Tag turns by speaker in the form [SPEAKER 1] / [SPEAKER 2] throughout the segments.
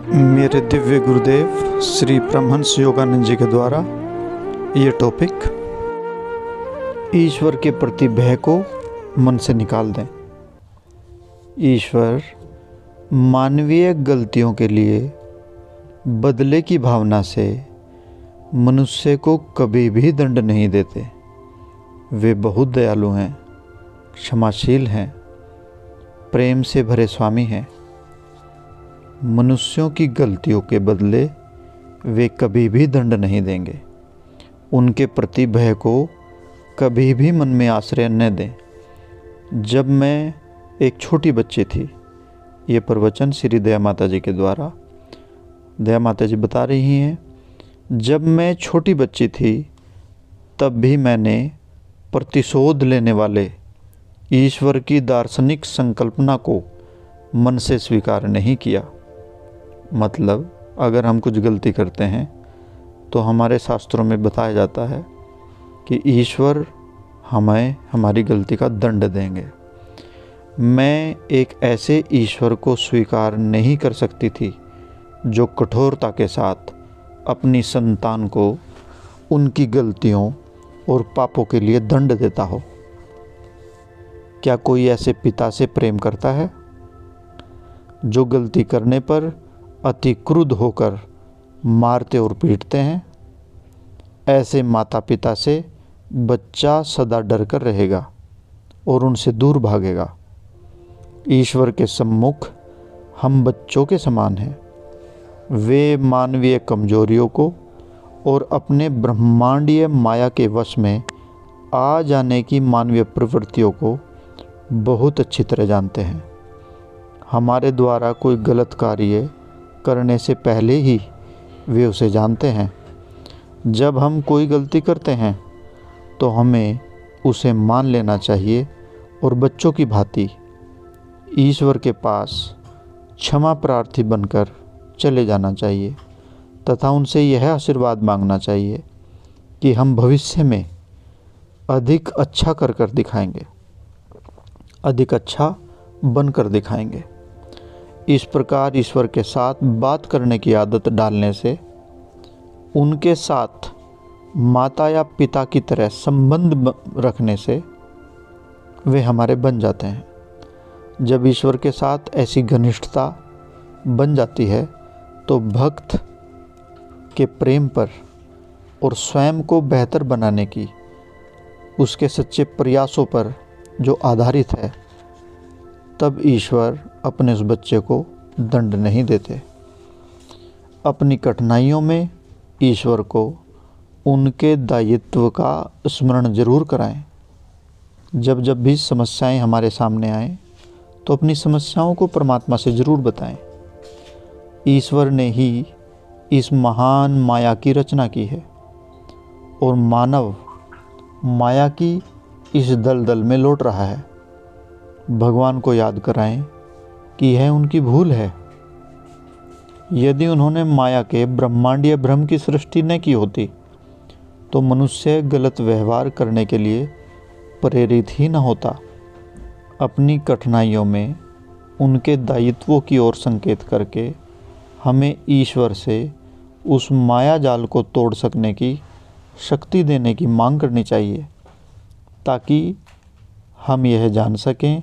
[SPEAKER 1] मेरे दिव्य गुरुदेव श्री परमहंस योगानंद जी के द्वारा ये टॉपिक, ईश्वर के प्रति भय को मन से निकाल दें। ईश्वर मानवीय गलतियों के लिए बदले की भावना से मनुष्य को कभी भी दंड नहीं देते। वे बहुत दयालु हैं, क्षमाशील हैं, प्रेम से भरे स्वामी हैं। मनुष्यों की गलतियों के बदले वे कभी भी दंड नहीं देंगे। उनके प्रति भय को कभी भी मन में आश्रय न दें। जब मैं एक छोटी बच्ची थी, ये प्रवचन श्री दया माता जी के द्वारा दया माता जी बता रही हैं, जब मैं छोटी बच्ची थी तब भी मैंने प्रतिशोध लेने वाले ईश्वर की दार्शनिक संकल्पना को मन से स्वीकार नहीं किया। मतलब अगर हम कुछ गलती करते हैं तो हमारे शास्त्रों में बताया जाता है कि ईश्वर हमें हमारी गलती का दंड देंगे। मैं एक ऐसे ईश्वर को स्वीकार नहीं कर सकती थी जो कठोरता के साथ अपनी संतान को उनकी गलतियों और पापों के लिए दंड देता हो। क्या कोई ऐसे पिता से प्रेम करता है जो गलती करने पर अति क्रुद्ध होकर मारते और पीटते हैं? ऐसे माता पिता से बच्चा सदा डर कर रहेगा और उनसे दूर भागेगा। ईश्वर के सम्मुख हम बच्चों के समान हैं। वे मानवीय कमजोरियों को और अपने ब्रह्मांडीय माया के वश में आ जाने की मानवीय प्रवृत्तियों को बहुत अच्छी तरह जानते हैं। हमारे द्वारा कोई गलत कार्य करने से पहले ही वे उसे जानते हैं। जब हम कोई गलती करते हैं तो हमें उसे मान लेना चाहिए और बच्चों की भांति ईश्वर के पास क्षमा प्रार्थी बनकर चले जाना चाहिए तथा उनसे यह आशीर्वाद मांगना चाहिए कि हम भविष्य में अधिक अच्छा कर दिखाएंगे, अधिक अच्छा बनकर दिखाएंगे। इस प्रकार ईश्वर के साथ बात करने की आदत डालने से, उनके साथ माता या पिता की तरह संबंध रखने से वे हमारे बन जाते हैं। जब ईश्वर के साथ ऐसी घनिष्ठता बन जाती है तो भक्त के प्रेम पर और स्वयं को बेहतर बनाने की उसके सच्चे प्रयासों पर जो आधारित है, तब ईश्वर अपने उस बच्चे को दंड नहीं देते। अपनी कठिनाइयों में ईश्वर को उनके दायित्व का स्मरण जरूर कराएं। जब जब भी समस्याएं हमारे सामने आएं तो अपनी समस्याओं को परमात्मा से ज़रूर बताएं। ईश्वर ने ही इस महान माया की रचना की है और मानव माया की इस दलदल में लौट रहा है। भगवान को याद कराएं कि यह उनकी भूल है। यदि उन्होंने माया के ब्रह्मांडीय भ्रम की सृष्टि न की होती तो मनुष्य गलत व्यवहार करने के लिए प्रेरित ही न होता। अपनी कठिनाइयों में उनके दायित्वों की ओर संकेत करके हमें ईश्वर से उस माया जाल को तोड़ सकने की शक्ति देने की मांग करनी चाहिए, ताकि हम यह जान सकें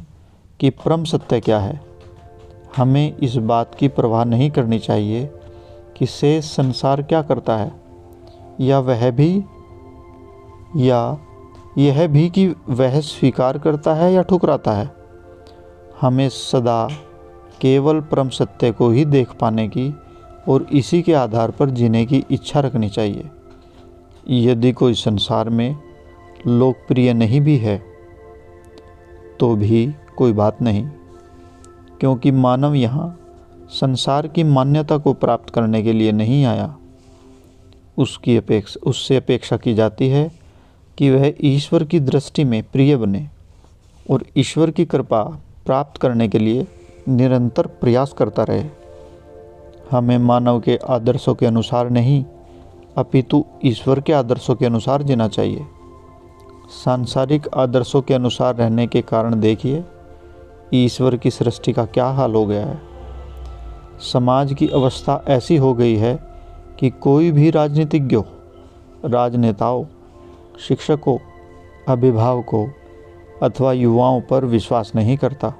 [SPEAKER 1] कि परम सत्य क्या है। हमें इस बात की परवाह नहीं करनी चाहिए कि शेष संसार क्या करता है, या यह भी कि वह स्वीकार करता है या ठुकराता है। हमें सदा केवल परम सत्य को ही देख पाने की और इसी के आधार पर जीने की इच्छा रखनी चाहिए। यदि कोई संसार में लोकप्रिय नहीं भी है तो भी कोई बात नहीं, क्योंकि मानव यहाँ संसार की मान्यता को प्राप्त करने के लिए नहीं आया। उससे अपेक्षा की जाती है कि वह ईश्वर की दृष्टि में प्रिय बने और ईश्वर की कृपा प्राप्त करने के लिए निरंतर प्रयास करता रहे। हमें मानव के आदर्शों के अनुसार नहीं, अपितु ईश्वर के आदर्शों के अनुसार जीना चाहिए। सांसारिक आदर्शों के अनुसार रहने के कारण देखिए ईश्वर की सृष्टि का क्या हाल हो गया है। समाज की अवस्था ऐसी हो गई है कि कोई भी राजनीतिज्ञों, राजनेताओं, शिक्षकों, अभिभावकों अथवा युवाओं पर विश्वास नहीं करता।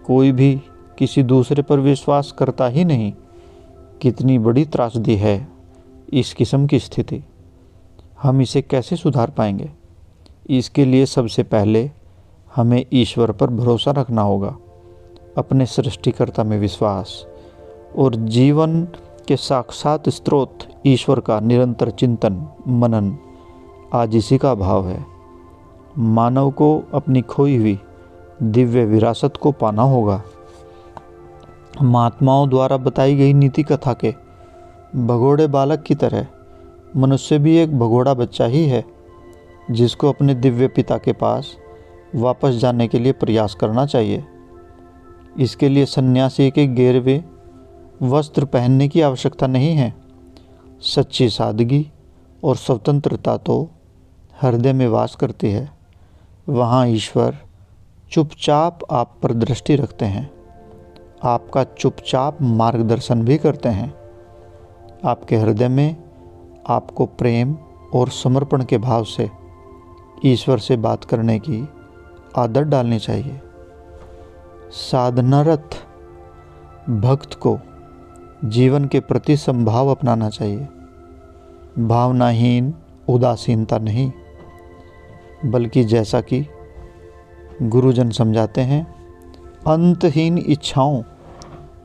[SPEAKER 1] कोई भी किसी दूसरे पर विश्वास करता ही नहीं। कितनी बड़ी त्रासदी है इस किस्म की स्थिति। हम इसे कैसे सुधार पाएंगे? इसके लिए सबसे पहले हमें ईश्वर पर भरोसा रखना होगा, अपने सृष्टिकर्ता में विश्वास और जीवन के साक्षात स्रोत ईश्वर का निरंतर चिंतन मनन आज इसी का भाव है। मानव को अपनी खोई हुई दिव्य विरासत को पाना होगा। महात्माओं द्वारा बताई गई नीति कथा के भगोड़े बालक की तरह मनुष्य भी एक भगोड़ा बच्चा ही है, जिसको अपने दिव्य पिता के पास वापस जाने के लिए प्रयास करना चाहिए। इसके लिए सन्यासी के गेरवे वस्त्र पहनने की आवश्यकता नहीं है। सच्ची सादगी और स्वतंत्रता तो हृदय में वास करती है। वहाँ ईश्वर चुपचाप आप पर दृष्टि रखते हैं, आपका चुपचाप मार्गदर्शन भी करते हैं। आपके हृदय में आपको प्रेम और समर्पण के भाव से ईश्वर से बात करने की आदत डालनी चाहिए। साधनारत भक्त को जीवन के प्रति संभाव अपनाना चाहिए। भावनाहीन उदासीनता नहीं, बल्कि जैसा कि गुरुजन समझाते हैं, अंतहीन इच्छाओं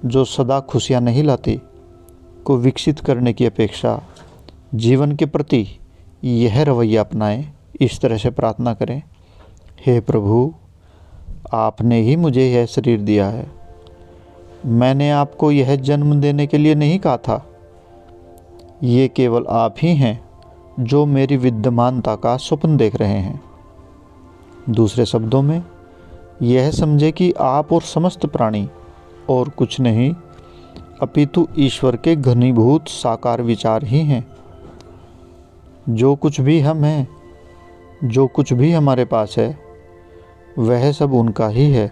[SPEAKER 1] जो सदा खुशियाँ नहीं लाती को विकसित करने की अपेक्षा जीवन के प्रति यह रवैया अपनाएं। इस तरह से प्रार्थना करें, हे प्रभु, आपने ही मुझे यह शरीर दिया है। मैंने आपको यह जन्म देने के लिए नहीं कहा था। ये केवल आप ही हैं जो मेरी विद्यमानता का स्वप्न देख रहे हैं। दूसरे शब्दों में यह समझे कि आप और समस्त प्राणी और कुछ नहीं अपितु ईश्वर के घनीभूत साकार विचार ही हैं। जो कुछ भी हम हैं, जो कुछ भी हमारे पास है, वह सब उनका ही है।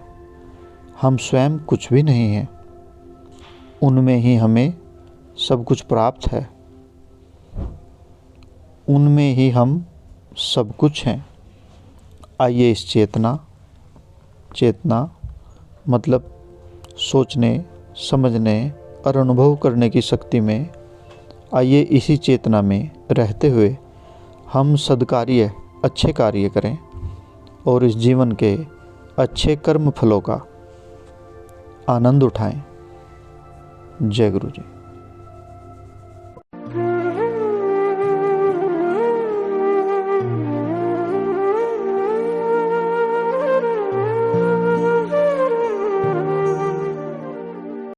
[SPEAKER 1] हम स्वयं कुछ भी नहीं हैं। उनमें ही हमें सब कुछ प्राप्त है। उनमें ही हम सब कुछ हैं। आइए इस चेतना मतलब सोचने, समझने और अनुभव करने की शक्ति में, आइए इसी चेतना में रहते हुए हम सद्कार्य, अच्छे कार्य करें और इस जीवन के अच्छे कर्म फलों का आनंद उठाएं। जय गुरु जी।